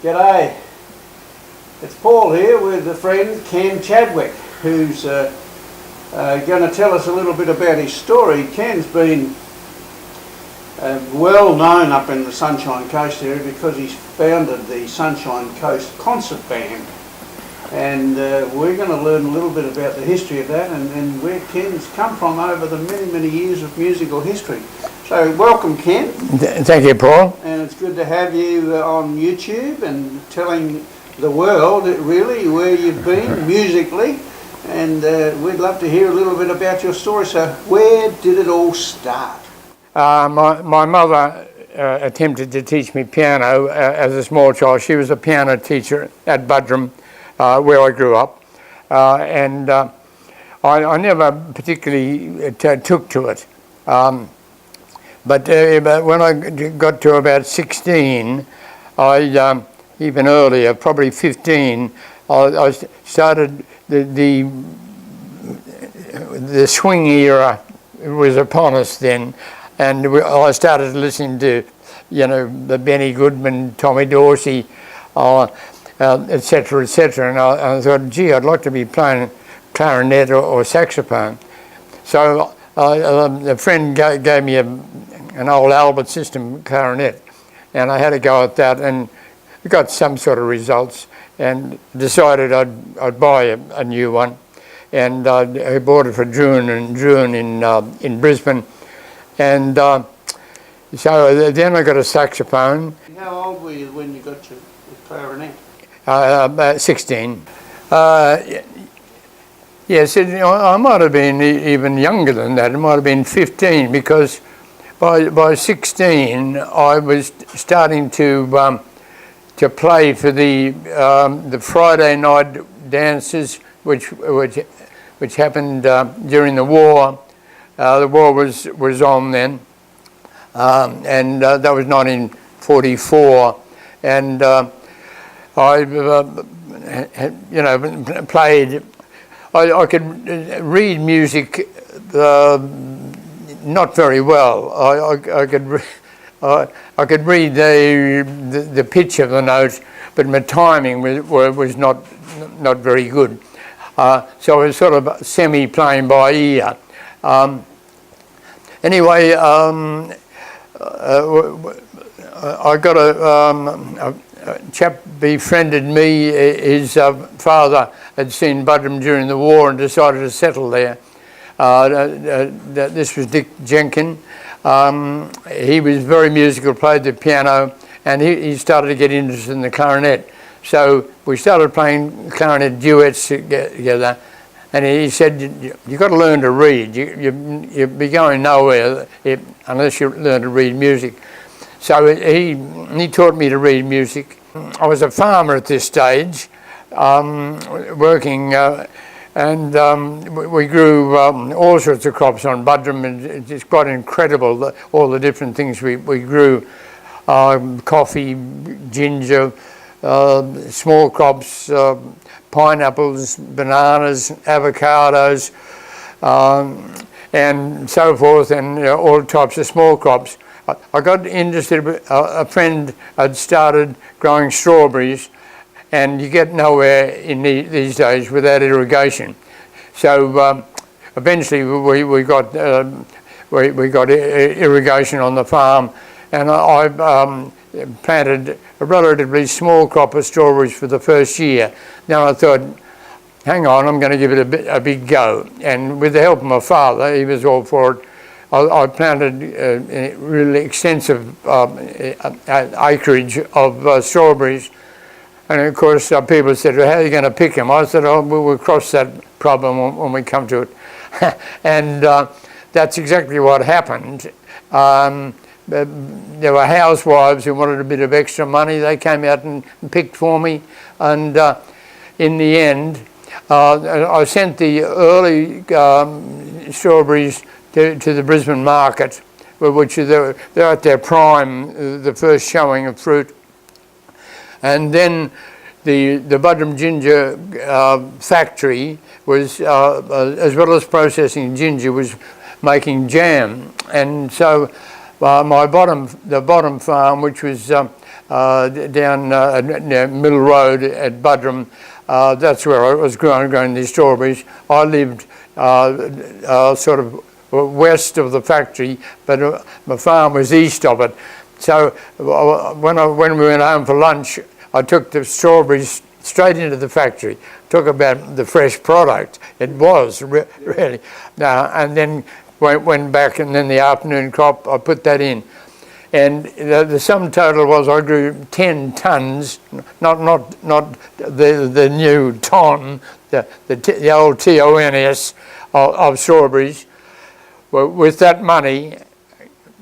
G'day, it's Paul here with a friend Ken Chadwick, who's going to tell us a little bit about his story. Ken's been well known up in the Sunshine Coast area because he's founded the Sunshine Coast Concert Band, and we're going to learn a little bit about the history of that and where Ken's come from over the many years of musical history. So welcome, Ken. Thank you, Paul. And it's good to have you on YouTube and telling the world really where you've been musically, and we'd love to hear a little bit about your story. So where did it all start? My mother attempted to teach me piano as a small child. She was a piano teacher at Buderim, where I grew up, and I never particularly took to it. But when I got to about 16, even earlier, probably 15, I started the swing era was upon us then, and I started listening to, the Benny Goodman, Tommy Dorsey, etc., and I thought, gee, I'd like to be playing clarinet or saxophone. So a friend gave me an old Albert System clarinet, and I had a go at that and got some sort of results, and decided I'd buy a new one, and I bought it for June in Brisbane, and so then I got a saxophone. How old were you when you got your clarinet? About 16. Yes, I might have been even younger than that. It might have been 15, because by 16 I was starting to play for the Friday night dances, which happened during the war. The war was on then, and that was 1944, and I played. I could read music not very well. I could read the pitch of the note, but my timing was not very good. So I was sort of semi-playing by ear. Anyway, I got a chap befriended me. His father had seen Buderim during the war and decided to settle there. This was Dick Jenkin. He was very musical, played the piano, and he started to get interested in the clarinet. So we started playing clarinet duets together, and he said, you've got to learn to read. You'll be going nowhere unless you learn to read music. So he taught me to read music. I was a farmer at this stage, working, and we grew all sorts of crops on Buderim, and it's quite incredible, all the different things we grew. Coffee, ginger, small crops, pineapples, bananas, avocados, and so forth, and all types of small crops. I got interested. A friend had started growing strawberries, and you get nowhere in these days without irrigation. So eventually we got irrigation on the farm, and I planted a relatively small crop of strawberries for the first year. Then I thought, hang on, I'm going to give it a big go. And with the help of my father, he was all for it. I planted really extensive acreage of strawberries. And of course, people said, well, how are you going to pick them? I said, oh, we'll cross that problem when we come to it. And that's exactly what happened. There were housewives who wanted a bit of extra money. They came out and picked for me. And in the end, I sent the early strawberries to the Brisbane market, which they're at their prime, the first showing of fruit. And then the Buderim ginger factory was, as well as processing ginger, was making jam. And so the bottom farm, which was down near Mill Road at Buderim. That's where I was growing these strawberries. I lived sort of west of the factory, but my farm was east of it. So when we went home for lunch, I took the strawberries straight into the factory. Talk about the fresh product. It was really. And then went back, and then the afternoon crop, I put that in. And the sum total was I grew 10 tonnes, not the new ton, the old TONS of strawberries. Well, with that money,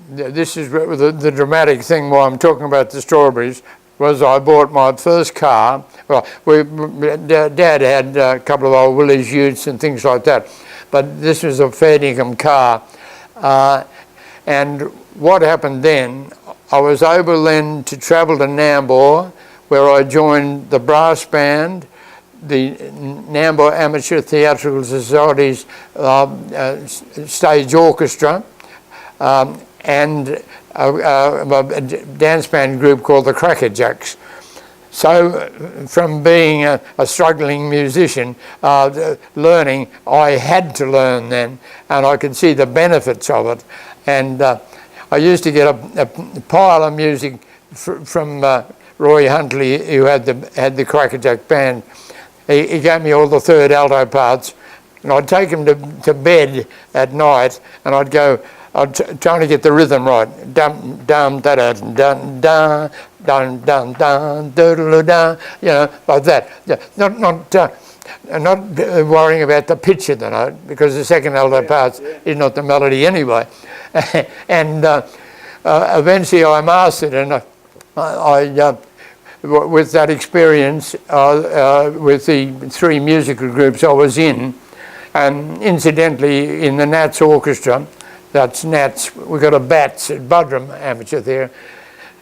this is the dramatic thing why I'm talking about the strawberries, was I bought my first car. Well, Dad had a couple of old Willys Utes and things like that, but this was a fair income car. And what happened then, I was able then to travel to Nambour, where I joined the brass band, the Nambour Amateur Theatrical Society's stage orchestra, and a dance band group called the Crackerjacks. So from being a struggling musician, learning, I had to learn then, and I could see the benefits of it. And I used to get a pile of music from Roy Huntley, who had the Crackerjack band. He gave me all the third alto parts, and I'd take him to bed at night, and I'd trying to get the rhythm right. Dum dum da da dum dum dum dum dum doodle da, like that. Yeah, not worrying about the pitch of the note, because the second alto part is not the melody anyway. And eventually I mastered, and I with that experience, with the 3 musical groups I was in, and incidentally in the Nats Orchestra, that's Nats, we got a BATS at Buderim Amateur there.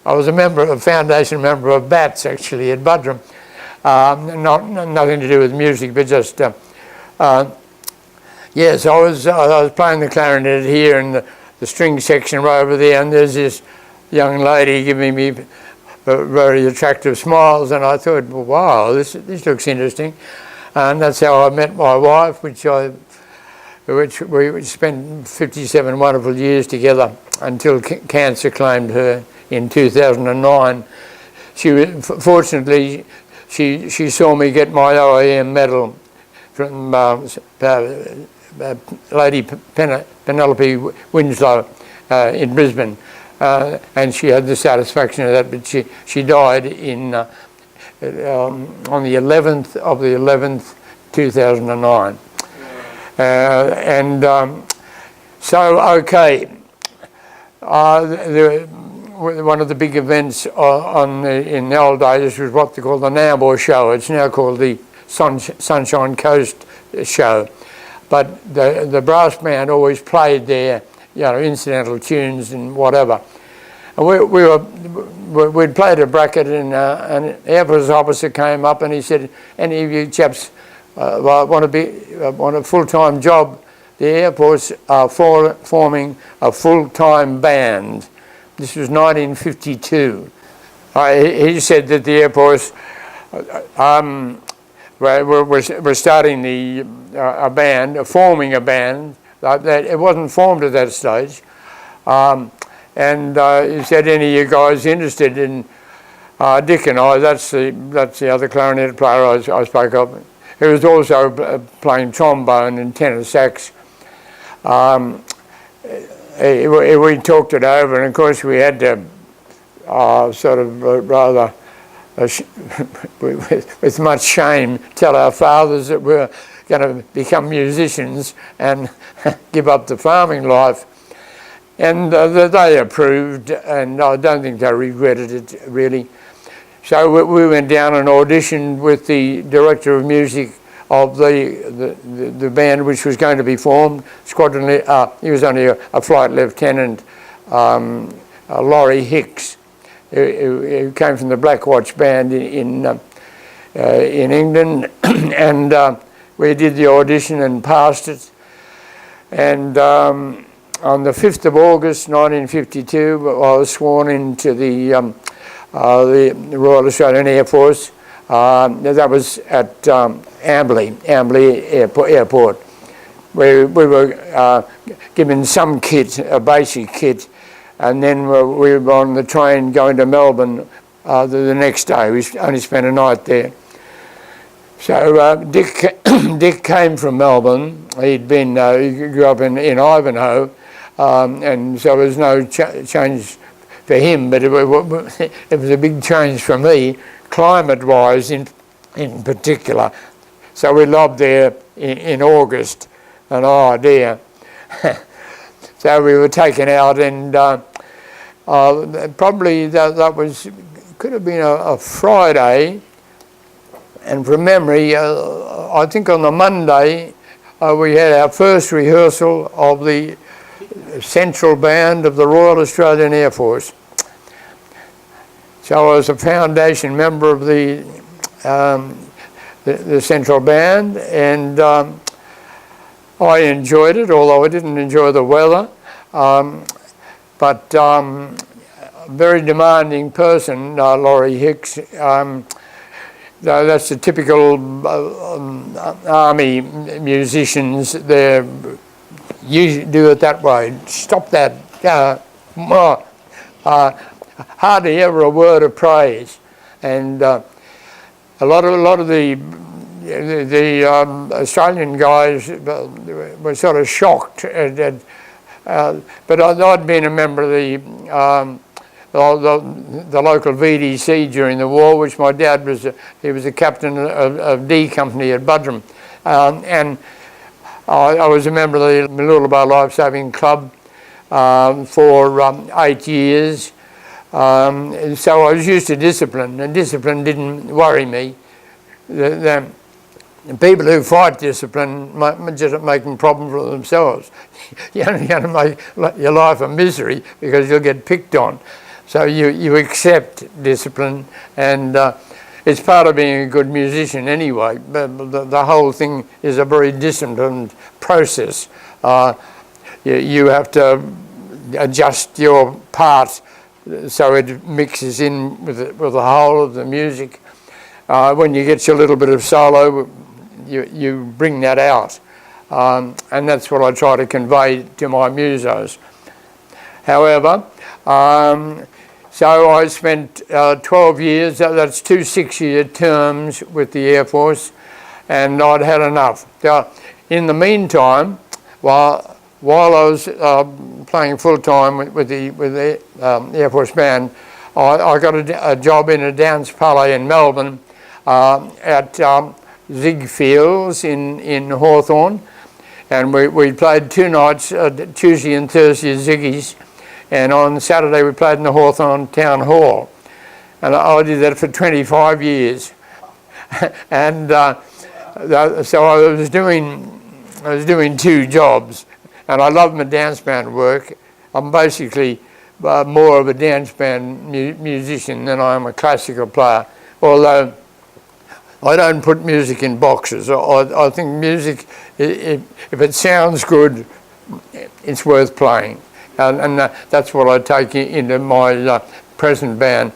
I was a foundation member of BATS actually at Buderim. Nothing to do with music, but just, yes, I was playing the clarinet here and the string section right over there, and there's this young lady giving me very attractive smiles, and I thought, well, wow, this looks interesting. And that's how I met my wife, which we spent 57 wonderful years together until cancer claimed her in 2009. Fortunately, she saw me get my OAM medal from Lady Penelope Winslow in Brisbane, and she had the satisfaction of that. But she died on the 11th of the 11th, 2009. So, okay, one of the big events in the old days was what they call the Nambour show. It's now called the Sunshine Coast show. But the brass band always played their, incidental tunes and whatever. And we'd played a bracket, and an Air Force officer came up and he said, "Any of you chaps want a full-time job? The Air Force are forming a full-time band." This was 1952. He said that the Air Force were starting a band, forming a band. That it wasn't formed at that stage. And he said, "Any of you guys interested in Dick and I?" That's the other clarinet player I spoke of. He was also playing trombone and tenor sax. We talked it over, and of course we had to rather with much shame tell our fathers that we were going to become musicians and give up the farming life. And they approved, and I don't think they regretted it really. So we went down and auditioned with the director of music of the band which was going to be formed. Squadron. He was only a flight lieutenant, Laurie Hicks, who came from the Black Watch band in England, and we did the audition and passed it. And on the 5th of August 1952, I was sworn into the the Royal Australian Air Force. That was at Amberley Airport, where we were given some kit, a basic kit, and then we were on the train going to Melbourne the next day. We only spent a night there. So Dick came from Melbourne. He grew up in Ivanhoe, and so there was no change for him, but it was a big change for me, climate-wise in particular. So we lobbed there in August, and oh dear. So we were taken out, and probably that could have been a Friday, and from memory, I think on the Monday we had our first rehearsal of the Central Band of the Royal Australian Air Force. So I was a foundation member of the Central Band, and I enjoyed it, although I didn't enjoy the weather. But a very demanding person, Laurie Hicks. That's the typical army musicians. They usually do it that way. Stop that. Hardly ever a word of praise, and a lot of the Australian guys were sort of shocked. But I'd been a member of the local VDC during the war, which my dad was. He was a captain of D Company at Buderim, and I was a member of the Mooloolaba Lifesaving Club for 8 years. So I was used to discipline, and discipline didn't worry me. The people who fight discipline just making problems for themselves. You're only going to make your life a misery because you'll get picked on. So you accept discipline, and it's part of being a good musician anyway. The whole thing is a very disciplined process. You have to adjust your part so it mixes in with the whole of the music. When you get your little bit of solo, you bring that out, and that's what I try to convey to my musos. However, so I spent 12 years, that's 2 6-year terms with the Air Force, and I'd had enough. In the meantime, while I was playing full-time with the Air Force Band, I got a job in a dance palais in Melbourne at Ziegfield's in Hawthorne, and we played 2 nights, Tuesday and Thursday at Ziggy's, and on Saturday we played in the Hawthorne Town Hall, and I did that for 25 years. And so I was doing 2 jobs, and I love my dance band work. I'm basically more of a dance band musician than I am a classical player, although I don't put music in boxes. I think music, if it sounds good, it's worth playing. And that's what I take into my present band.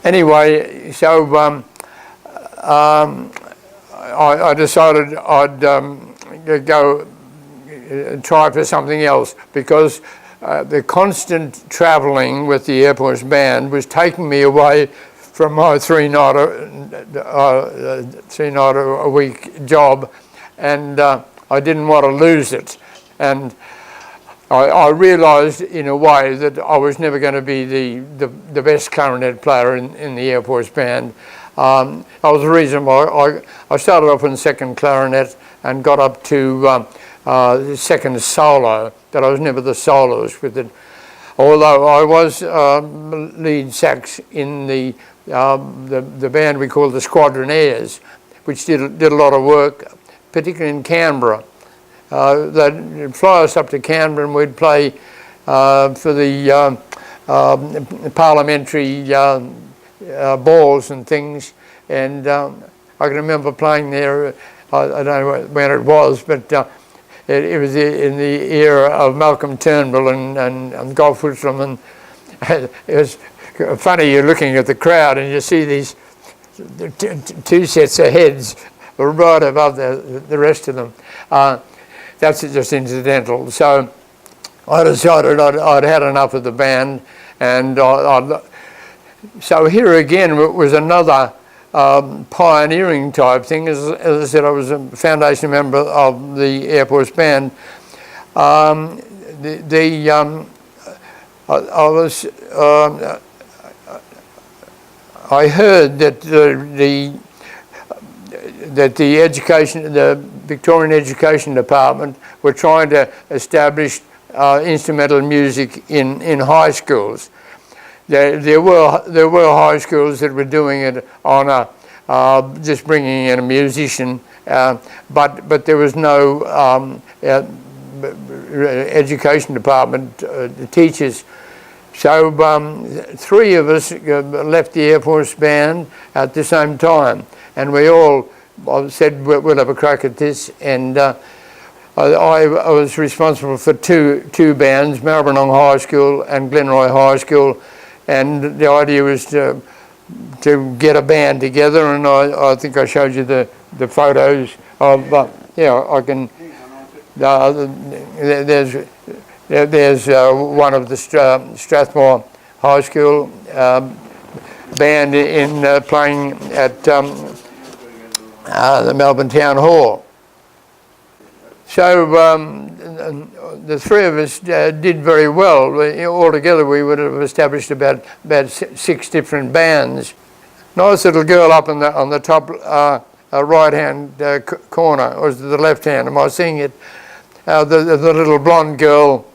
Anyway, so I decided I'd go try for something else, because the constant travelling with the Air Force Band was taking me away from my 3-night a week job, and I didn't want to lose it. And I realised in a way that I was never going to be the best clarinet player in the Air Force Band. That was the reason why I started off in second clarinet and got up to second solo, but I was never the soloist with it. Although I was lead sax in the band we called the Squadronaires, which did a lot of work, particularly in Canberra. They'd fly us up to Canberra and we'd play for the parliamentary balls and things. And I can remember playing there, I don't know when it was, but it was in the era of Malcolm Turnbull and Golf Whitlam, and it was funny, you're looking at the crowd and you see these two sets of heads right above the rest of them. That's just incidental. So I decided I'd had enough of the band, and so here again was another pioneering type thing. As I said, I was a foundation member of the Air Force Band. I heard that the Victorian Education Department were trying to establish instrumental music in high schools. There were high schools that were doing it on just bringing in a musician, but there was no education department teachers. So 3 of us left the Air Force Band at the same time, and we all said we'll have a crack at this. And I was responsible for two bands, Maribyrnong High School and Glenroy High School, and the idea was to get a band together. And I think I showed you the photos of yeah, I can. There's one of the Strathmore High School band in playing at the Melbourne Town Hall. So the 3 of us did very well. Altogether we would have established about 6 different bands. Nice little girl up on the top right-hand corner, or the left hand, am I seeing it? The little blonde girl,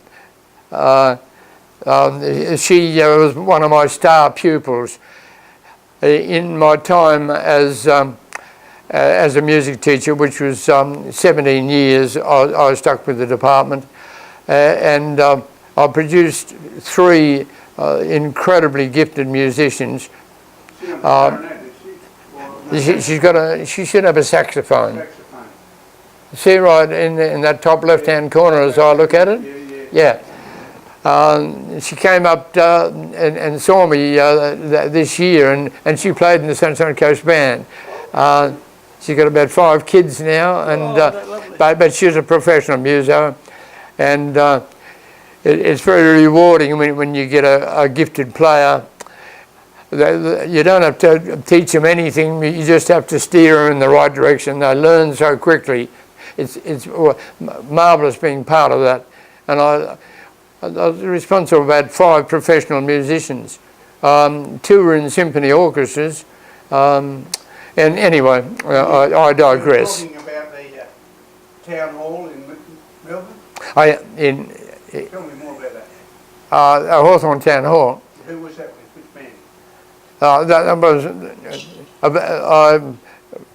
she was one of my star pupils. In my time as a music teacher, which was 17 years, I stuck with the department, and I produced 3 incredibly gifted musicians. She should have a saxophone. See right in that top left-hand corner as I look at it? Yeah. She came up and saw me this year, and she played in the Sunshine Coast Band. She's got about 5 kids now, and but she's a professional muso, and it's very rewarding when you get a gifted player. You don't have to teach them anything, you just have to steer them in the right direction. They learn so quickly. It's marvellous being part of that. And I was responsible for about 5 professional musicians. 2 were in symphony orchestras. And anyway, I digress. You're talking about the town hall in Melbourne? Tell me more about that. Hawthorn Town Hall. Who was that with? Which band? That was,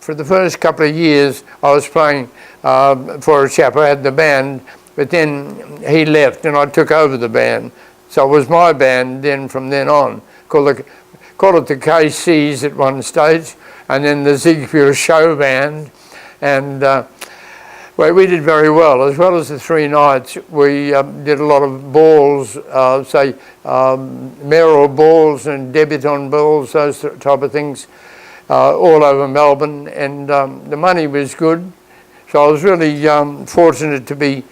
for the first couple of years, I was playing for a chap. I had the band, but then he left and I took over the band. So it was my band then from then on. Called it the KCs at one stage, and then the Ziegfeld Show Band. And we did very well as the 3 nights. We did a lot of balls, say mayoral balls and debutante balls, those type of things, all over Melbourne, and the money was good. So I was really fortunate to be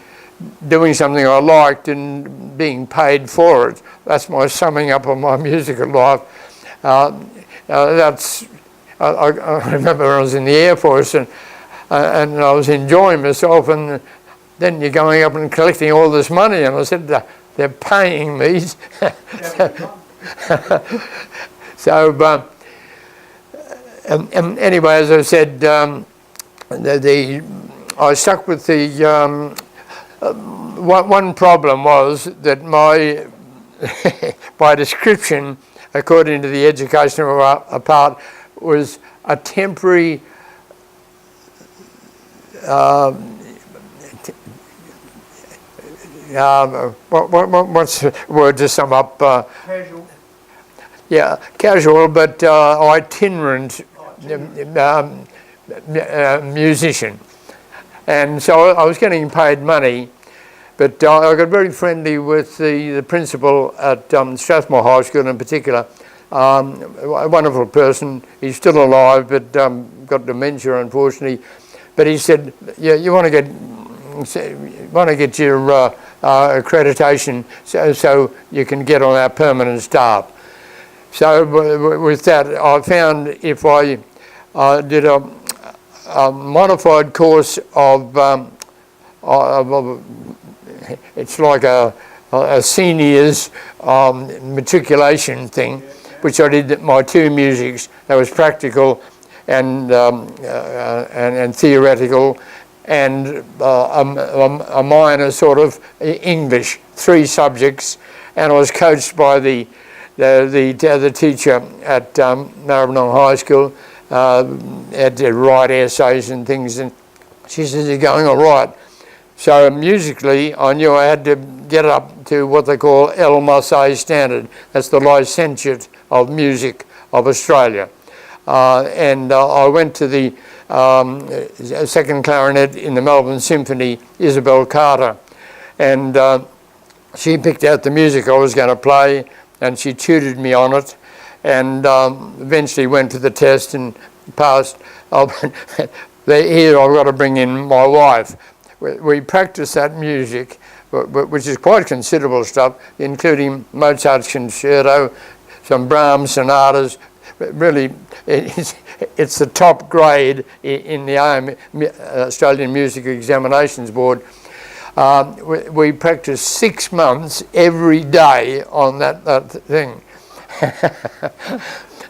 doing something I liked and being paid for it. That's my summing up of my musical life. I remember I was in the Air Force and I was enjoying myself, and then you're going up and collecting all this money, and I said, they're paying me. So, anyway, as I said, I stuck with the, one problem was that my description, according to the educational part, was a temporary what's the word to sum up? Casual. Yeah, casual, but itinerant musician. And so I was getting paid money, but I got very friendly with the principal at Strathmore High School in particular, a wonderful person. He's still alive, but got dementia, unfortunately. But he said, "Yeah, you want to get your accreditation so you can get on our permanent staff." So with that, I found if I did a modified course of it's like a seniors matriculation thing, which I did my 2 musics. That was practical and theoretical, and a minor sort of English, 3 subjects, and I was coached by the teacher at Maribyrnong High School. Had to write essays and things, and she says, "You're going all right." So musically, I knew I had to get up to what they call El Marseille standard. That's the licentiate of music of Australia. And I went to the second clarinet in the Melbourne Symphony, Isabel Carter, and she picked out the music I was going to play, and she tutored me on it, and eventually went to the test and passed. Here I've got to bring in my wife. We practiced that music, which is quite considerable stuff, including Mozart's concerto, some Brahms sonatas. Really, it's the top grade in the AUM, Australian Music Examinations Board. We practiced 6 months every day on that thing.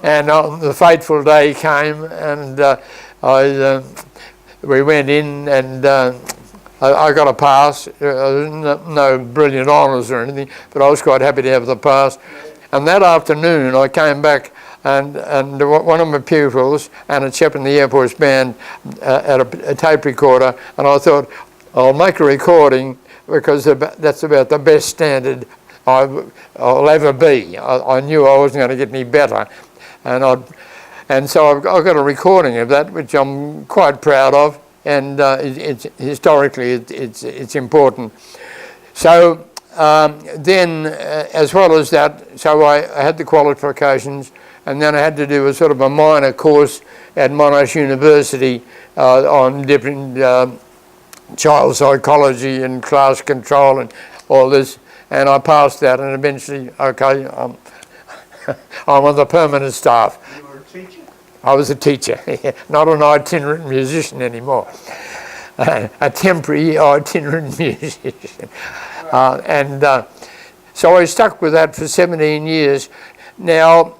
And the fateful day came, and we went in, and I got a pass. No brilliant honours or anything, but I was quite happy to have the pass. And that afternoon I came back, and one of my pupils and a chap in the Air Force band had a tape recorder, and I thought, I'll make a recording because that's about the best standard I'll ever be. I knew I wasn't going to get any better, and so I've got a recording of that, which I'm quite proud of, and historically it's important. So then, as well as that, so I had the qualifications, and then I had to do a sort of a minor course at Monash University on different child psychology and class control and all this, and I passed that, and eventually, okay, I'm on the permanent staff. You were a teacher? I was a teacher, not an itinerant musician anymore. A temporary itinerant musician. So I stuck with that for 17 years. Now,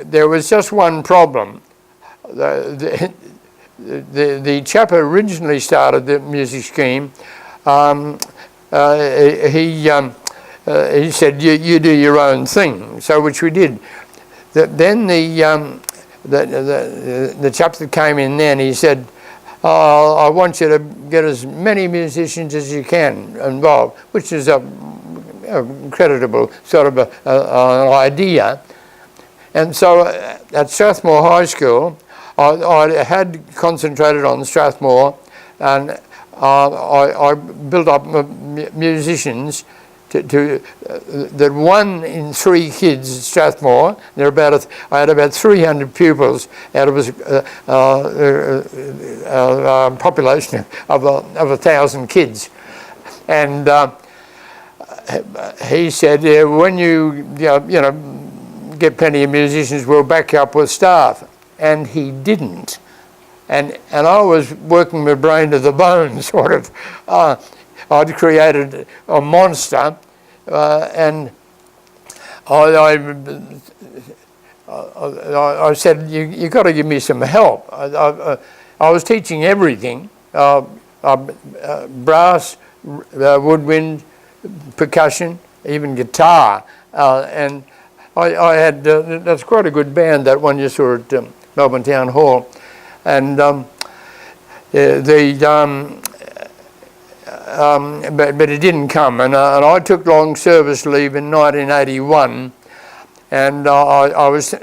there was just one problem. The chap who originally started the music scheme, he said, you do your own thing, so which we did. Then the chap that came in then, he said, I want you to get as many musicians as you can involved, which is a creditable sort of an idea. And so at Strathmore High School, I had concentrated on Strathmore, and I built up musicians that 1 in 3 kids at Strathmore. I had about 300 pupils out of a population of 1,000 kids, and he said, when you get plenty of musicians, we'll back you up with staff. And he didn't. And I was working my brain to the bone, sort of. I'd created a monster, and I said, you got to give me some help. I was teaching everything, brass, woodwind, percussion, even guitar, and I had, that's quite a good band, that one you saw at Melbourne Town Hall, and but it didn't come, and I took long service leave in 1981, and I was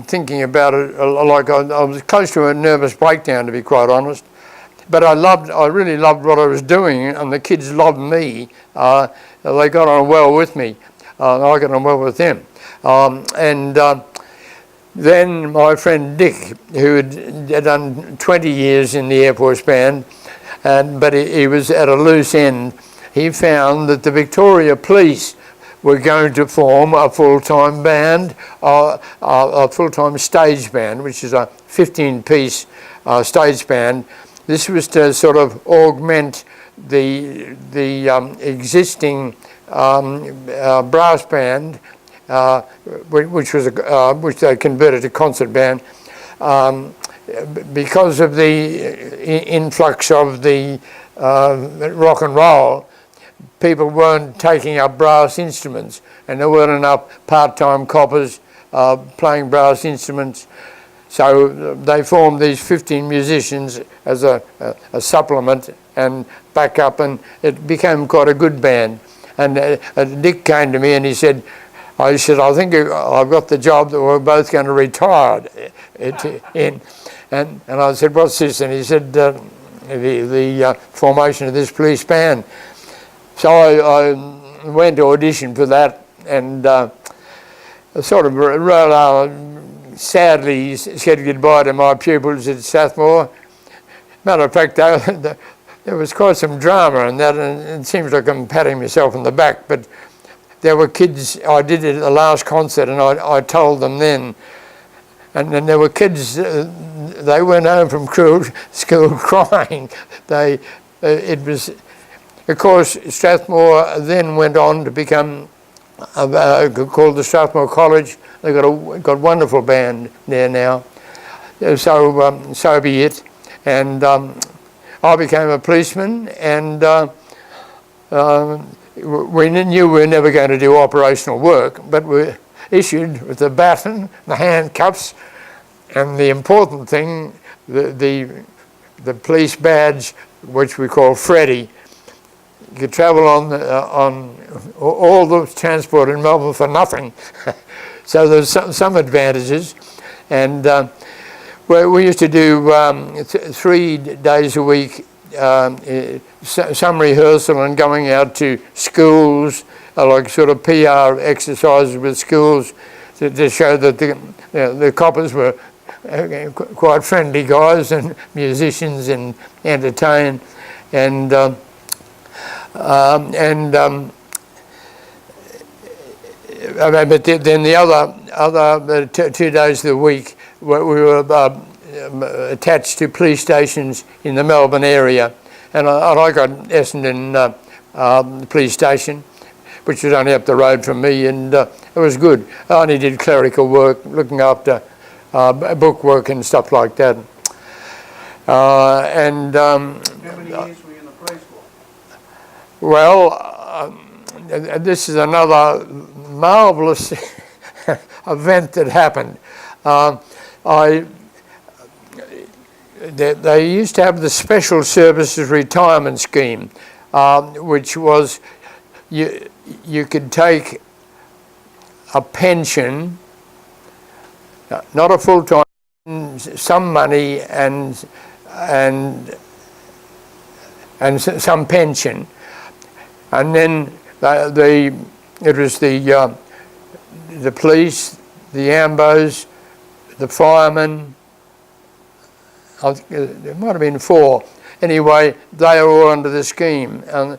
thinking about it, like I was close to a nervous breakdown, to be quite honest, but I really loved what I was doing, and the kids loved me. They got on well with me. I got on well with him. Then my friend Dick, who had done 20 years in the Air Force Band, but he was at a loose end, he found that the Victoria Police were going to form a full-time band, a full-time stage band, which is a 15-piece stage band. This was to sort of augment the existing brass band, which they converted to concert band, because of the influx of the rock and roll. People weren't taking up brass instruments, and there weren't enough part-time coppers playing brass instruments. So they formed these 15 musicians as a supplement and backup, and it became quite a good band. And Dick came to me and he said, I think I've got the job that we're both going to retire in. And I said, what's this? And he said, the formation of this police band. So I went to audition for that, and sort of rather sadly said goodbye to my pupils at Strathmore. Matter of fact, there was quite some drama in that, and it seems like I'm patting myself on the back, but there were kids, I did it at the last concert, and I told them then, and then there were kids, they went home from school crying. It was, of course, Strathmore then went on to become called the Strathmore College. They've got a wonderful band there now. So be it. And I became a policeman, and we knew we were never going to do operational work, but we were issued with the baton, the handcuffs, and the important thing, the police badge, which we call Freddie. You could travel on all the transport in Melbourne for nothing. So there's some advantages. And we used to do 3 days a week, some rehearsal and going out to schools, like sort of PR exercises with schools to show that the coppers were quite friendly guys and musicians and entertain. But then the other 2 days of the week, we were attached to police stations in the Melbourne area, and I got Essendon police station, which was only up the road from me, and it was good. I only did clerical work, looking after book work and stuff like that. How many years were you in the police for? Well, this is another marvellous event that happened. They used to have the Special Services Retirement Scheme, which was you could take a pension, not a full-time, some money and some pension, and then it was the police, the ambos, the firemen. There might have been 4. Anyway, they are all under the scheme, and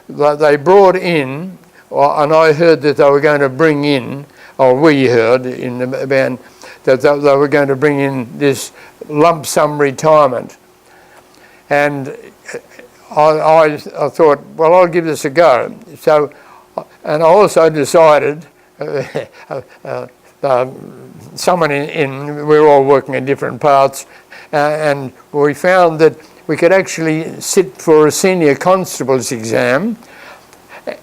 they brought in, and I heard that they were going to bring in, or we heard in the band, that they were going to bring in this lump sum retirement. And I thought, well, I'll give this a go. So, and I also decided, someone we were all working in different parts, and we found that we could actually sit for a senior constable's exam,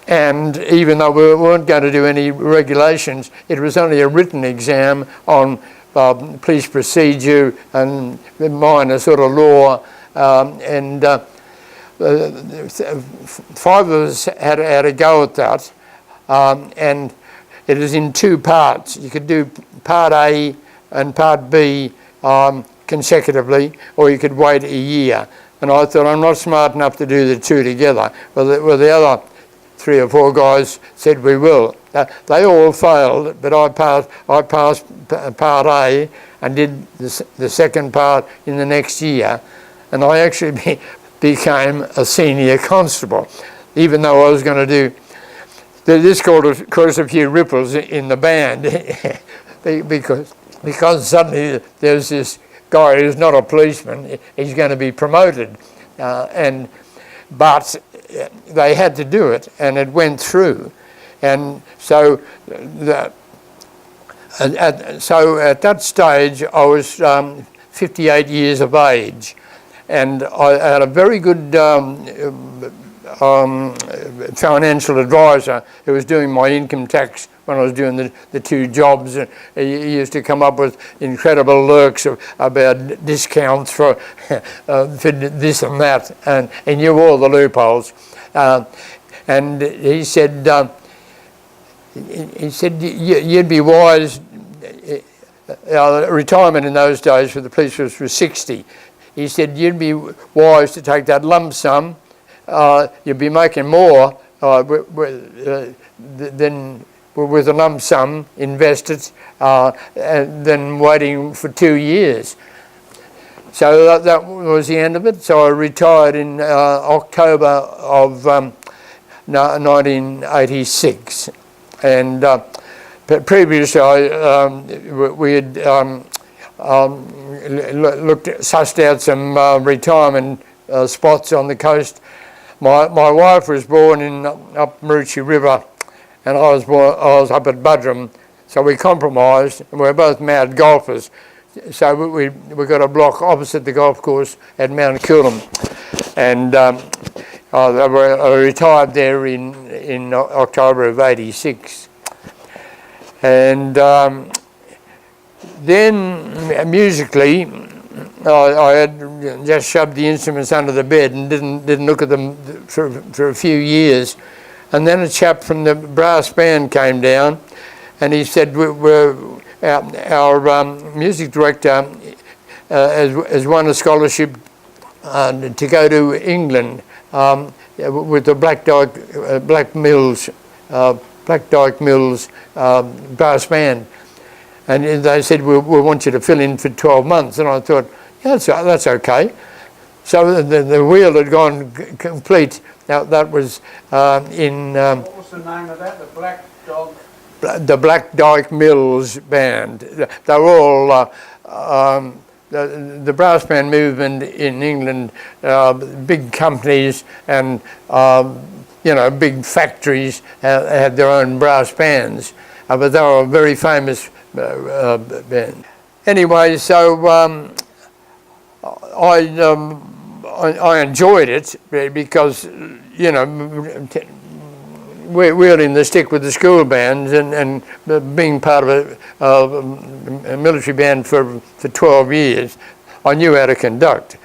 and even though we weren't going to do any regulations, it was only a written exam on police procedure and minor sort of law, and 5 of us had a go at that, and it is in 2 parts. You could do part A and part B consecutively, or you could wait a year. And I thought, I'm not smart enough to do the 2 together. Well, the other 3 or 4 guys said we will. They all failed, but I passed part A and did the second part in the next year, and I actually became a senior constable, even though I was going to do. This caused a few ripples in the band because suddenly there's this guy who's not a policeman. He's going to be promoted, but they had to do it, and it went through, and so at that stage I was 58 years of age, and I had a very good financial advisor who was doing my income tax when I was doing the 2 jobs. And he used to come up with incredible lurks about discounts for this and that, and he knew all the loopholes. And he said, you'd be wise. Retirement in those days for the police was 60. He said, you'd be wise to take that lump sum. You'd be making more than with a lump sum invested than waiting for 2 years. So that was the end of it. So I retired in October of 1986. And previously we had sussed out some retirement spots on the coast. My wife was born in up Maroochy River, and I was up at Budrum, so we compromised, and we were both mad golfers. So we got a block opposite the golf course at Mount Coolum, and I retired there in October of '86, and then musically, I had just shoved the instruments under the bed and didn't look at them for a few years, and then a chap from the brass band came down, and he said, our music director has won a scholarship to go to England with the Black Dyke Mills brass band, and they said, we want you to fill in for 12 months, and I thought, yeah, that's okay. So the wheel had gone complete. Now that was in. What was the name of that? The Black Dog. The Black Dyke Mills band. They were all the brass band movement in England. Big companies and big factories had their own brass bands, but they were a very famous band. Anyway, so I enjoyed it because we're wielding the stick with the school bands and being part of a military band for 12 years, I knew how to conduct.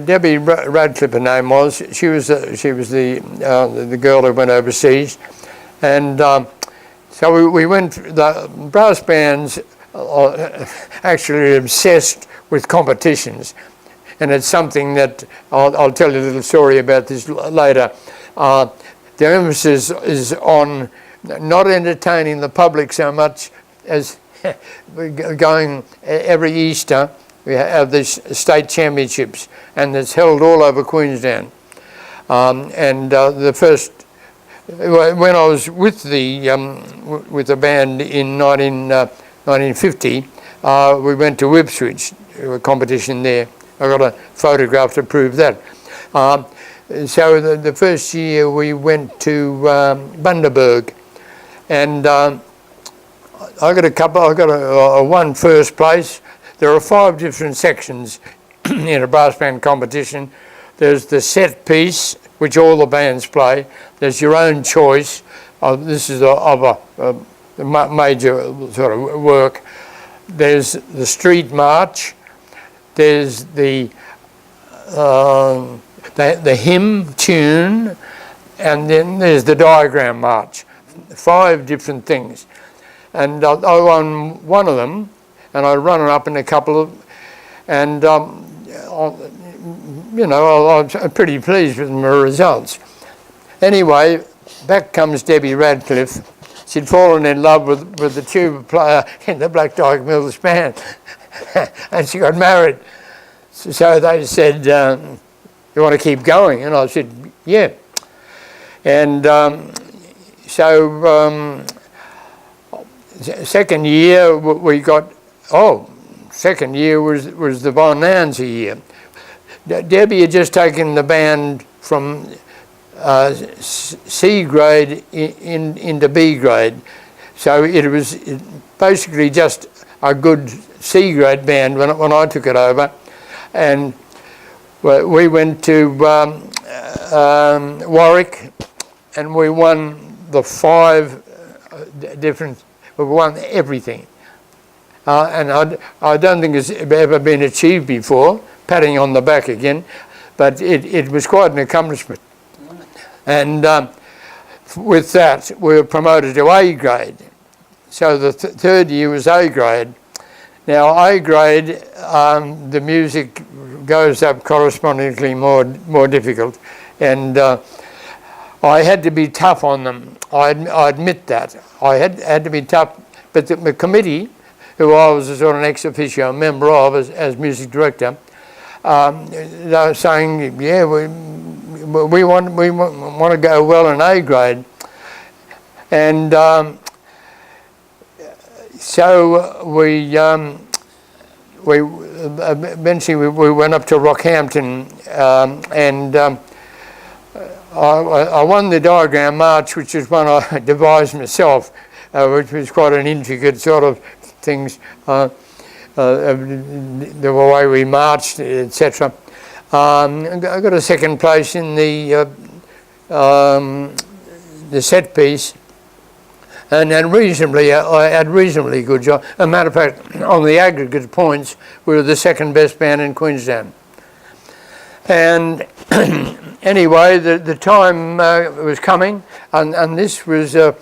Debbie Radcliffe, her name was. She was the girl who went overseas, and so we went. The brass bands are actually obsessed with competitions, and it's something that I'll tell you a little story about this later. The emphasis is on not entertaining the public so much as going every Easter. We have these state championships, and it's held all over Queensland. The first, when I was with the band in 1950, we went to Ipswich, a competition there. I got a photograph to prove that. So the first year we went to Bundaberg, and I got a one first place. There are 5 different sections in a brass band competition. There's the set piece, which all the bands play. There's your own choice. This is of a major sort of work. There's the street march. There's the hymn tune, and then there's the diagram march. 5 different things, and I won one of them. And I run up in a couple of, and you know, I'm pretty pleased with my results. Anyway, back comes Debbie Radcliffe. She'd fallen in love with the tuba player in the Black Dyke Mills band, and she got married. So they said, "You want to keep going?" And I said, "Yeah." And second year we got. Second year was the Bonanza year. Debbie had just taken the band from C grade into B grade, so it was basically just a good C grade band when I took it over, and we went to Warwick, and we won the 5 different. We won everything. And I don't think it's ever been achieved before, patting on the back again, but it was quite an accomplishment. And with that, we were promoted to A grade. So the third year was A grade. Now, A grade, the music goes up correspondingly more difficult, and I had to be tough on them. I admit that. I had to be tough, but the committee, who I was a sort of an ex officio member of as music director, they were saying, yeah, we want to go well in A grade. And so we eventually we went up to Rockhampton, and I won the diagram march, which is one I devised myself, which was quite an intricate sort of things, the way we marched, etc. I got a second place in the set piece, and then I had reasonably good job. As a matter of fact, on the aggregate points, we were the second best band in Queensland. And anyway, the time was coming, and this was a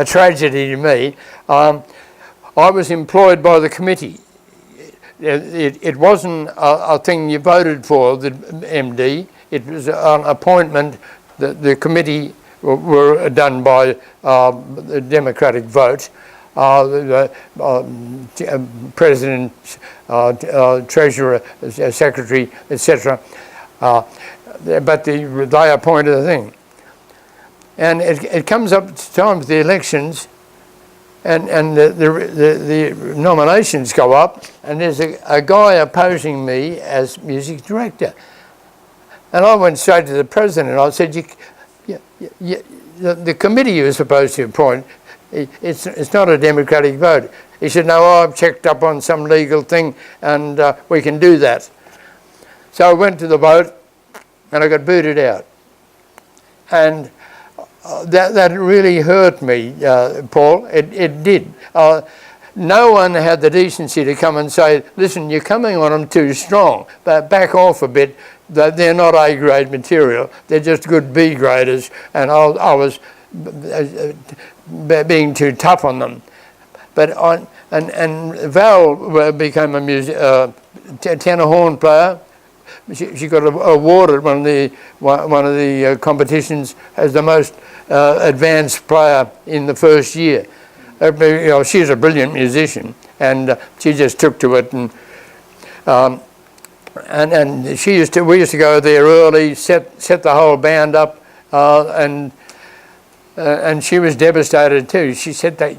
tragedy to me. I was employed by the committee. It wasn't a thing you voted for, the MD. It was an appointment that the committee were done by the democratic vote. The president, treasurer, secretary, etc. But they appointed the thing. And it comes up to time for the elections, and the nominations go up, and there's a guy opposing me as music director. And I went straight to the president. I said, the committee you were supposed to appoint, it's not a democratic vote. He said, no, I've checked up on some legal thing, and we can do that. So I went to the vote, and I got booted out. And that really hurt me, Paul. It did. No one had the decency to come and say, listen, you're coming on them too strong, but back off a bit. They're not A-grade material. They're just good B-graders, and I was being too tough on them. But and Val became a tenor horn player. She got awarded at one of the competitions as the most advanced player in the first year. She's a brilliant musician, and she just took to it, and we used to go there early, set the whole band up, and she was devastated too. She said they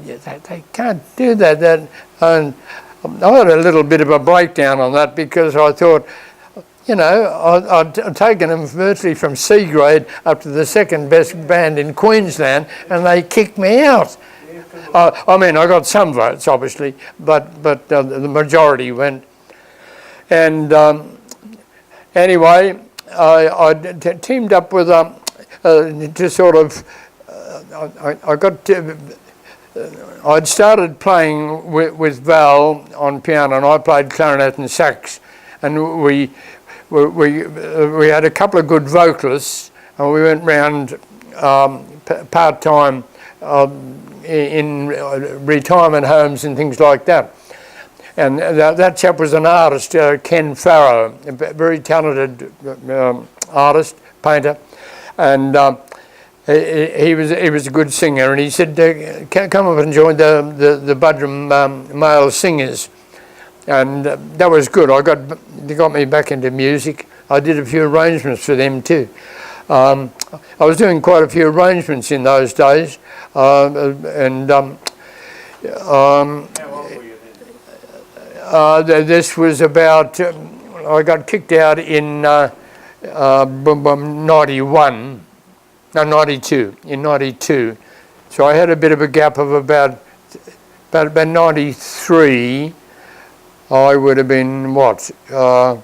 can't do that. And I had a little bit of a breakdown on that, because I thought, I'd taken them virtually from C grade up to the second best band in Queensland, and they kicked me out. I mean, I got some votes, obviously, but the majority went. And anyway, I teamed up with to sort of. I'd started playing with Val on piano, and I played clarinet and sax, and we had a couple of good vocalists, and we went round part-time in retirement homes and things like that. And that chap was an artist, Ken Farrow, a very talented artist, painter, and he was a good singer. And he said, "Come up and join the Budrum male singers," and that was good. They got me back into music. I did a few arrangements for them too. I was doing quite a few arrangements in those days, and. How old were you then? This was about, I got kicked out in 91, no, 92, in 92. So I had a bit of a gap of about 93. I would have been, what, about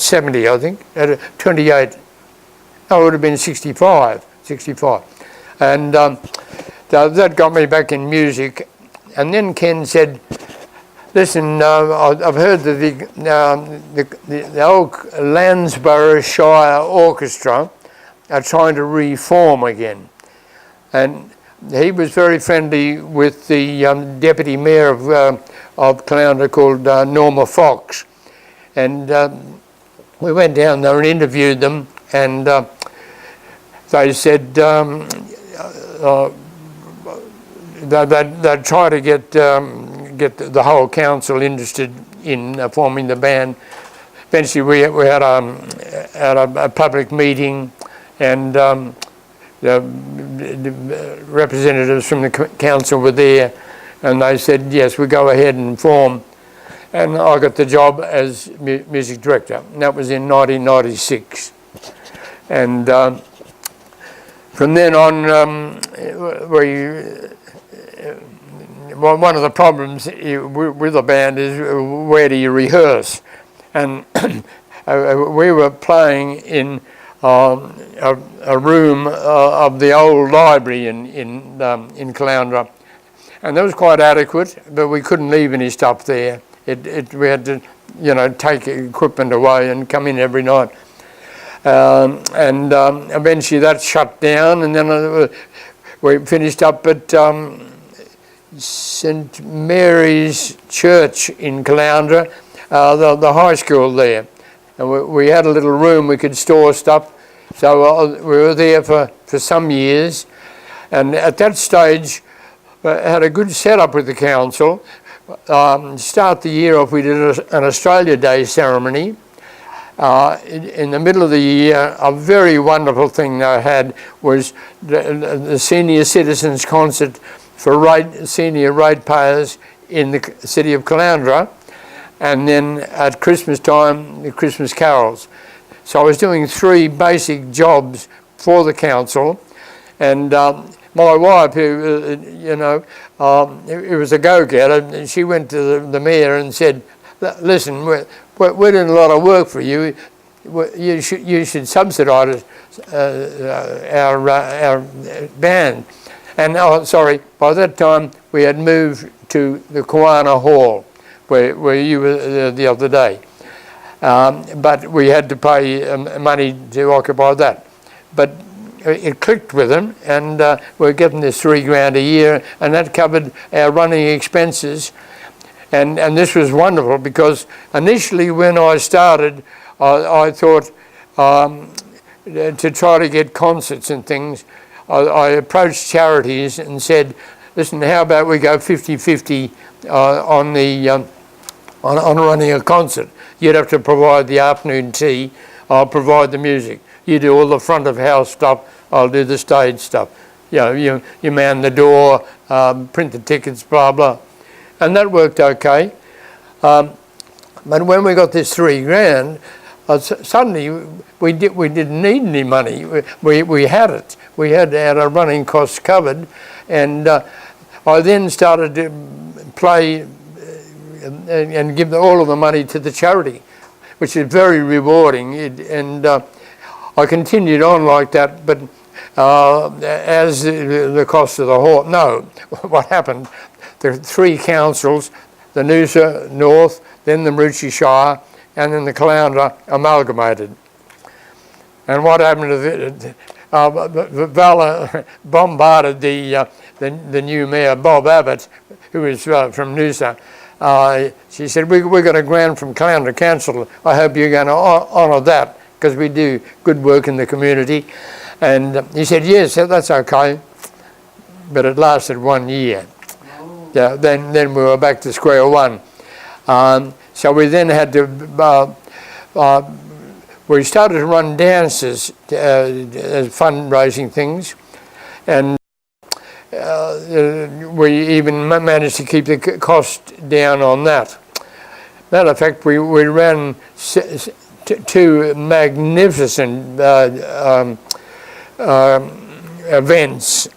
70, I think, at 28. I would have been 65. And that got me back in music. And then Ken said, "Listen, I've heard that the old Landsborough Shire Orchestra are trying to reform again." And he was very friendly with the deputy mayor of Caloundra called Norma Fox. And we went down there and interviewed them, and they said they'd try to get the whole council interested in forming the band. Eventually we had a public meeting, and the representatives from the council were there, and they said, yes, we go ahead and form. And I got the job as music director, and that was in 1996. And from then on, one of the problems with the band is where do you rehearse? And we were playing in a room of the old library in Caloundra, and that was quite adequate, but we couldn't leave any stuff there. We had to, take equipment away and come in every night. And eventually that shut down, and then we finished up at St Mary's Church in Caloundra, the high school there. And we had a little room we could store stuff, so we were there for some years. And at that stage, had a good setup with the council. Start the year off, we did an Australia Day ceremony. In the middle of the year, a very wonderful thing they had was the senior citizens concert for senior ratepayers in the city of Caloundra, and then at Christmas time, the Christmas carols. So I was doing 3 basic jobs for the council, and my wife, who, it was a go-getter, she went to the mayor and said, "Listen, we're doing a lot of work for you. You should subsidise our band." And by that time we had moved to the Koana Hall, where you were the other day. But we had to pay money to occupy that. But it clicked with them, and we're getting this $3,000 a year, and that covered our running expenses. And this was wonderful, because initially when I started, I thought to try to get concerts and things, I approached charities and said, "Listen, how about we go 50-50 on running a concert? You'd have to provide the afternoon tea, I'll provide the music. You do all the front of house stuff, I'll do the stage stuff. You man the door, print the tickets, blah, blah." And that worked okay. But when we got this $3,000, suddenly we didn't need any money. We had it. We had our running costs covered, and I then started to play and give all of the money to the charity, which is very rewarding. And I continued on like that, but as the cost of the hall, what happened? The 3 councils, the Noosa North, then the Maroochy Shire, and then the Caloundra amalgamated. And what happened to Valor bombarded the the new mayor, Bob Abbott, who is from Noosa, she said, we got a grant from Caloundra Council. I hope you're going to honour that, because we do good work in the community. And he said, yes, that's okay. But it lasted 1 year. Yeah, then we were back to square one. So we then had to, we started to run dances as fundraising things. And we even managed to keep the cost down on that. Matter of fact, we ran two magnificent events.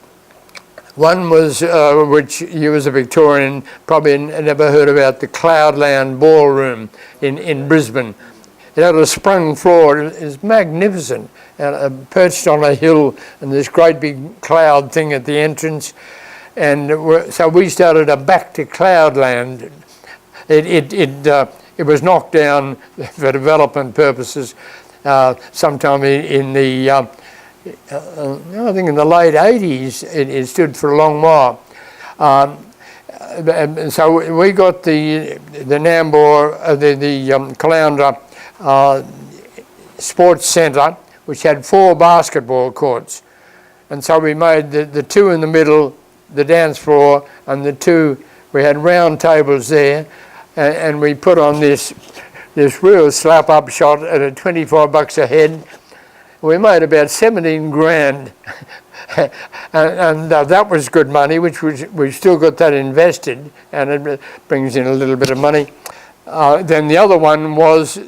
One was, which you as a Victorian probably never heard about, the Cloudland Ballroom in Brisbane. It had a sprung floor. It's magnificent, and perched on a hill, and this great big cloud thing at the entrance. And so we started a Back to Cloudland. It was knocked down for development purposes sometime in the I think in the late 80s. It stood for a long while. So we got the Nambour, the Caloundra Sports Centre, which had 4 basketball courts. And so we made the 2 in the middle, the dance floor, and the 2, we had round tables there, and we put on this real slap-up shot at $25 a head. We made about 17 grand, and that was good money, which we still got that invested, and it brings in a little bit of money. Then the other one was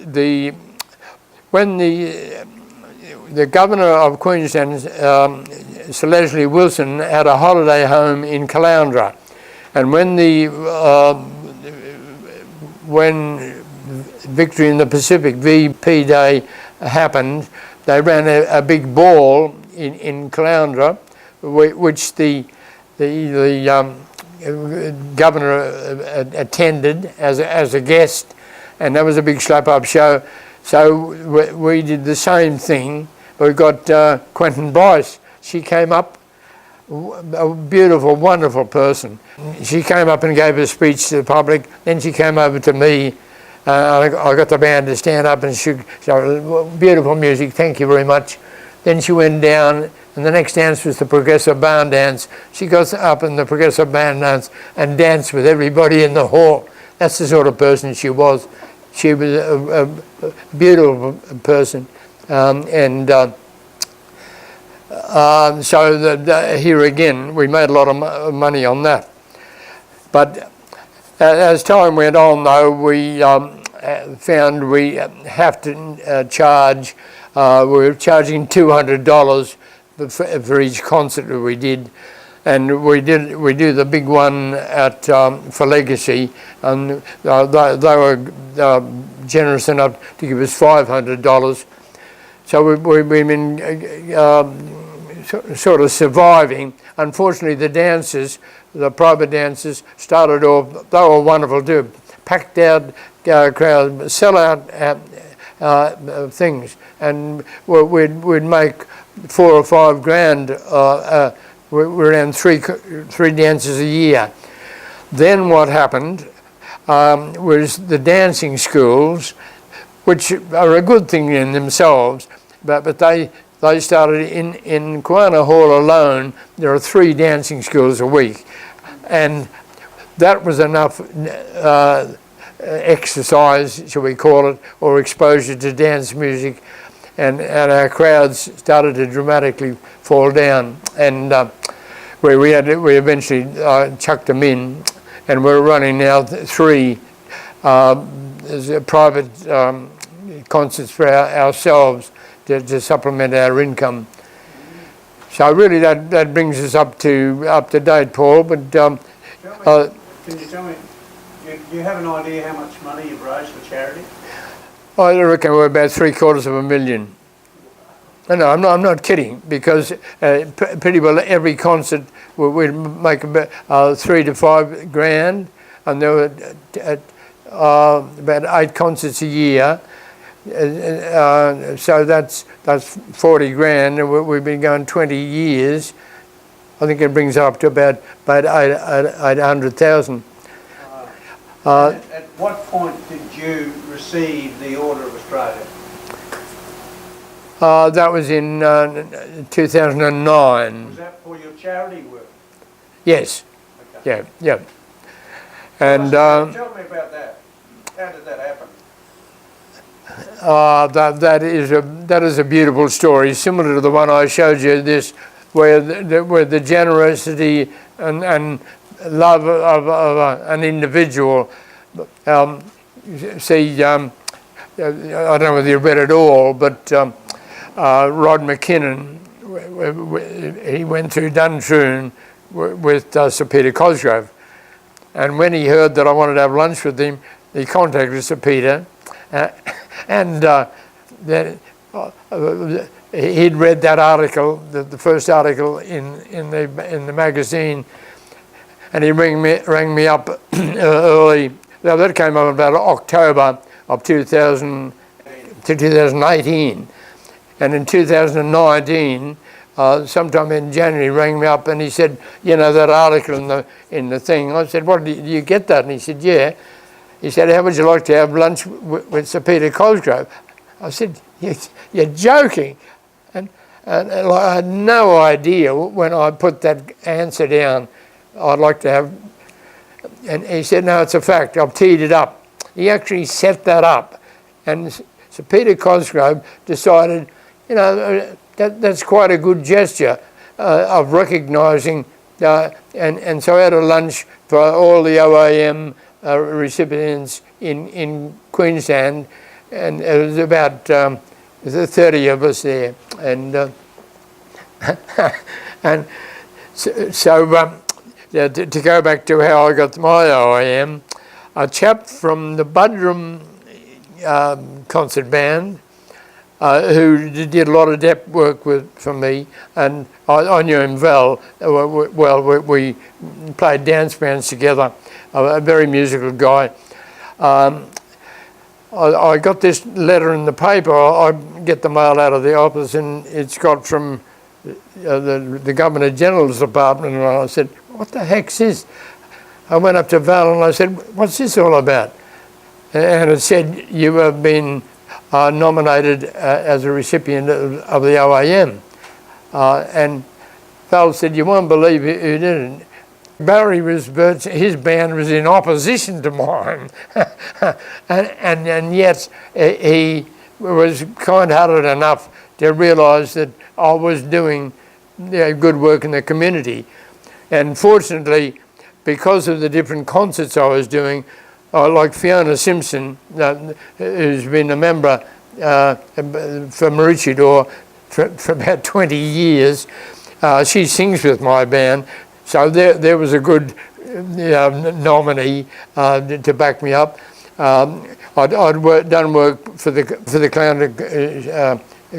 when the Governor of Queensland, Sir Leslie Wilson, had a holiday home in Caloundra, and when Victory in the Pacific, VP Day, happened, they ran a big ball in Caloundra, which the Governor attended as a guest, and that was a big slap-up show. So we did the same thing. We got Quentin Bryce. She came up, a beautiful, wonderful person. She came up and gave a speech to the public. Then she came over to me. I got the band to stand up and show beautiful music, thank you very much. Then she went down, and the next dance was the Progressive Barn Dance. She got up in the Progressive Barn Dance and danced with everybody in the hall. That's the sort of person she was. She was a beautiful person. So here again, we made a lot of money on that. But as time went on, though, we found we have to charge. We were charging $200 for each concert that we did, and we do the big one at for Legacy, and they were generous enough to give us $500. So we've been sort of surviving. Unfortunately, the dancers, the private dancers, started off, they were wonderful too, packed out crowd, sell out things, and we'd make 4 or 5 grand. We ran three dances a year. Then what happened was the dancing schools, which are a good thing in themselves, but they started in Koana Hall alone. There are 3 dancing schools a week, and that was enough exercise, shall we call it, or exposure to dance music, and our crowds started to dramatically fall down, and we eventually chucked them in, and we're running now 3 private concerts for ourselves to supplement our income. So really that brings us up to date, Paul. But can you tell me, do you have an idea how much money you've raised for charity? I reckon we're about $750,000. No, I'm not kidding, because pretty well every concert we'd make about 3 to 5 grand, and there were about 8 concerts a year. So that's 40 grand, and we've been going 20 years. I think it brings up to about 800,000. At what point did you receive the Order of Australia? That was in 2009. Was that for your charity work? Yes. Okay. Yeah. And Tell me about that. How did that happen? that is a beautiful story, similar to the one I showed you. This, where the generosity and love of an individual. I don't know whether you read it all, but Rod McKinnon, he went through Duntroon with Sir Peter Cosgrove, and when he heard that I wanted to have lunch with him, he contacted Sir Peter, and then he'd read that article, the first article in the magazine, and he rang me up early. Now that came up about October of 2018, and in 2019, sometime in January, he rang me up and he said, you know, that article in the thing. I said, what, did you get that? And he said, yeah. He said, how would you like to have lunch with Sir Peter Cosgrove? I said, you're joking. And I had no idea when I put that answer down, I'd like to have, and he said, no, it's a fact, I've teed it up. He actually set that up. And Sir Peter Cosgrove decided, you know, that's quite a good gesture of recognising, and so I had a lunch for all the OAM recipients in Queensland, and it was about 30 of us there, and and so to go back to how I got my OAM, a chap from the Budrum concert band who did a lot of depth work for me, and I knew him well. We played dance bands together, a very musical guy. I got this letter in the paper. I get the mail out of the office, and it's got from the Governor General's Department, and I said, what the heck's this? I went up to Val and I said, what's this all about? And it said, you have been nominated as a recipient of the OAM. And Val said, you won't believe who did it. Barry his band was in opposition to mine. and yet he was kind-hearted enough to realise that I was doing good work in the community. And fortunately, because of the different concerts I was doing, like Fiona Simpson, who's been a member for Maroochydore for about 20 years, she sings with my band. So there was a good nominee to back me up. I'd done work for the Clown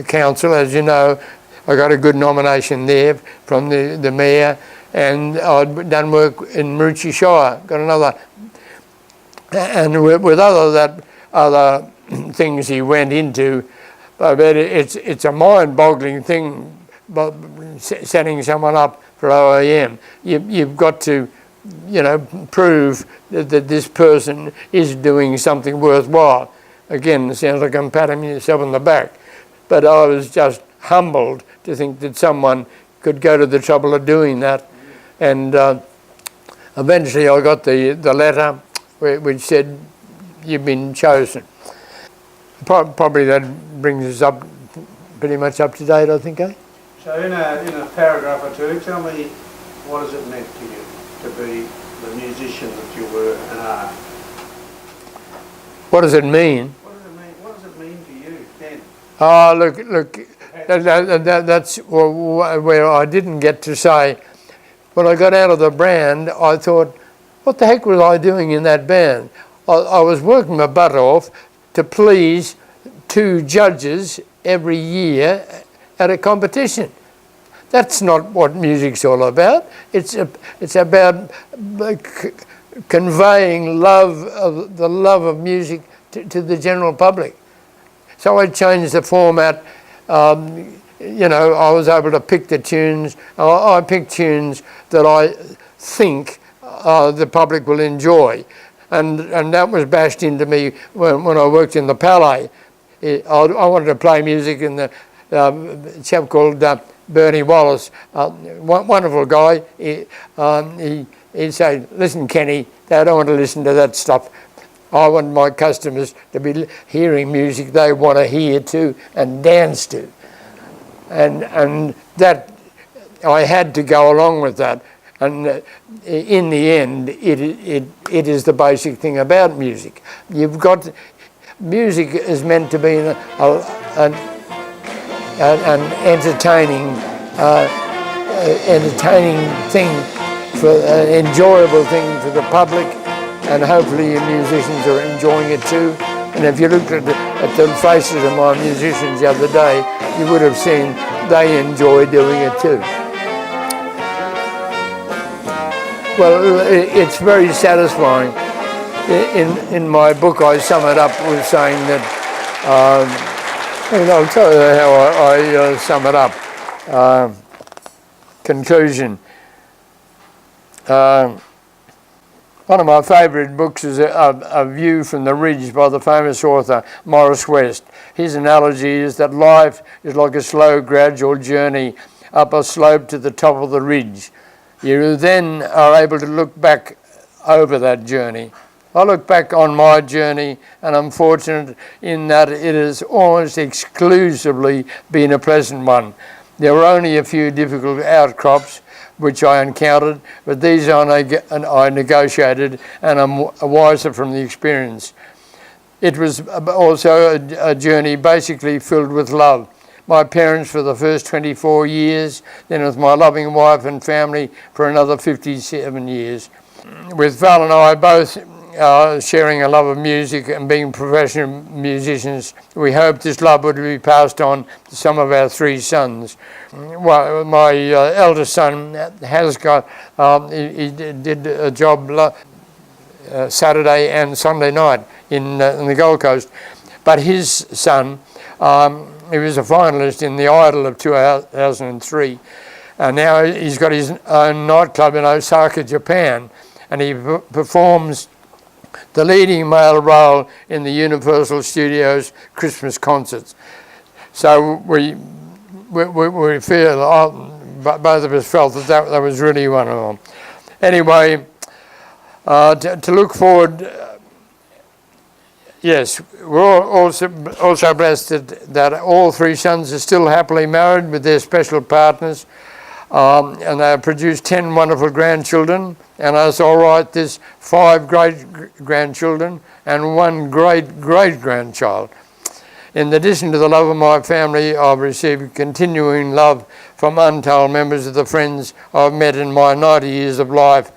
Council, as you know. I got a good nomination there from the mayor, and I'd done work in Maroochy Shire, got another. And with other things he went into, but it's a mind-boggling thing, but setting someone up for OAM. You've got to, you know, prove that this person is doing something worthwhile. Again, it sounds like I'm patting myself on the back, but I was just humbled to think that someone could go to the trouble of doing that. And eventually I got the letter which said, you've been chosen. Probably that brings us up pretty much up to date, I think, eh? So in a paragraph or two, tell me, what has it meant to you to be the musician that you were and are? What does it mean? What does it mean to you, Ken? Oh, look, that's where I didn't get to say. When I got out of the band, I thought, what the heck was I doing in that band? I was working my butt off to please 2 judges every year at a competition. That's not what music's all about. It's about conveying the love of music to the general public. So I changed the format. you know, I was able to pick the tunes. I pick tunes that I think the public will enjoy. And that was bashed into me when I worked in the Palais. I wanted to play music, and the chap called Bernie Wallace, wonderful guy, he'd say, listen, Kenny, they don't want to listen to that stuff. I want my customers to be hearing music they want to hear to and dance to. And that, I had to go along with that. And in the end, it is the basic thing about music. You've got, music is meant to be an entertaining thing, for an enjoyable thing for the public, and hopefully your musicians are enjoying it too. And if you looked at the faces of my musicians the other day, you would have seen they enjoy doing it too. Well, it's very satisfying. In my book, I sum it up with saying that, and I'll tell you how I sum it up. Conclusion. One of my favourite books is A View from the Ridge by the famous author Morris West. His analogy is that life is like a slow, gradual journey up a slope to the top of the ridge. You then are able to look back over that journey. I look back on my journey, and I'm fortunate in that it has almost exclusively been a pleasant one. There were only a few difficult outcrops which I encountered, but these I negotiated, and I'm wiser from the experience. It was also a journey basically filled with love. My parents for the first 24 years, then with my loving wife and family for another 57 years. With Val and I both sharing a love of music and being professional musicians, we hope this love would be passed on to some of our three sons. Well, my eldest son has got, he did a job Saturday and Sunday night in the Gold Coast, but his son, he was a finalist in the Idol of 2003, and now he's got his own nightclub in Osaka, Japan, and he performs the leading male role in the Universal Studios Christmas concerts. So we feel, both of us felt that was really one of them. Anyway, to look forward. Yes, we're also blessed that all three sons are still happily married with their special partners, and they have produced 10 wonderful grandchildren, and as I write this, 5 great-grandchildren and 1 great-great-grandchild. In addition to the love of my family, I've received continuing love from untold members of the friends I've met in my 90 years of life.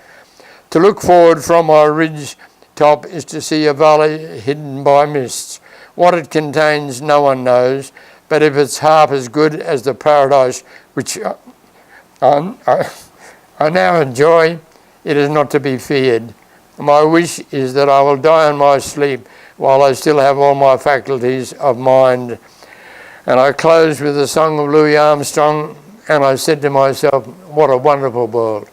To look forward from my ridge top is to see a valley hidden by mists. What it contains no one knows, but if it's half as good as the paradise which I now enjoy, it is not to be feared. My wish is that I will die in my sleep while I still have all my faculties of mind. And I close with a song of Louis Armstrong, and I said to myself, what a wonderful world.